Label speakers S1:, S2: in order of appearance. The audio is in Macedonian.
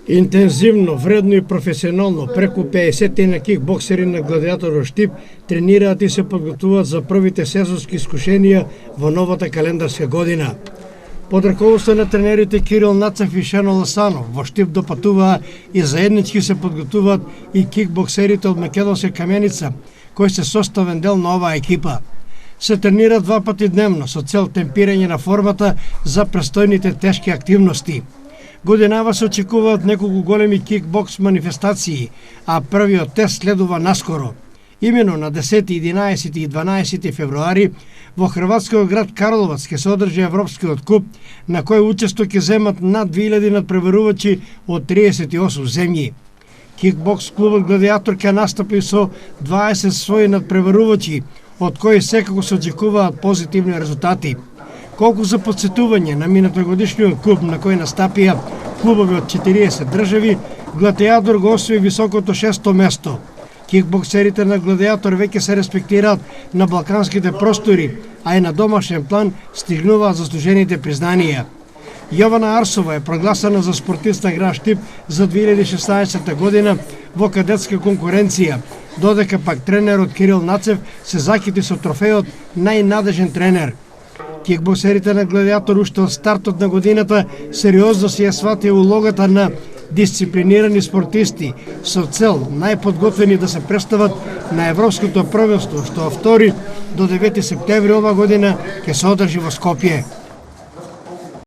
S1: Интензивно, вредно и професионално, преку 50 на кикбоксери на Гладиатор Штип тренираат и се подготвуваат за првите сезонски искушенија во новата календарска година. Под раководство на тренерите Кирил Нацев и Шено Ласанов во Штип допатуваа и заеднички се подготвуваат и кикбоксерите од Македонска Каменица, кои се составен дел на оваа екипа. Се тренираат 2 пати дневно со цел темпирање на формата за престојните тешки активности. Годинава се очекуваат неколку големи кикбокс манифестации, а првиот тест следува наскоро. Имено на 10, 11 и 12 февруари во хрватскиот град Карловац ќе се одржи Европскиот куп, на кој учество ќе земат над 2000 надпреварувачи од 38 земји. Кикбокс клубот Гладиатор ќе настапи со 20 своји надпреварувачи, од кои секако се очекуваат позитивни резултати. Колку за подсетување на минатогодишниот куп на кој настапија клубови од 40 држави, Гладиатор го освои високото 6-то место. Кикбоксерите на Гладиатор веќе се респектираат на балканските простори, а и на домашен план стигнуваат заслужените признанија. Јована Арсова е прогласена за спортист на град Штип за 2016 година во кадетска конкуренција, додека пак тренерот Кирил Нацев се закити со трофеот најнадежен тренер. Кикбоксерите на Гладиатор уште од стартот на годината сериозно си ја сватија улогата на дисциплинирани спортисти со цел најподготвени да се представат на Европското првенство, што од 2 до 9 септември ова година ќе се одржи во Скопје.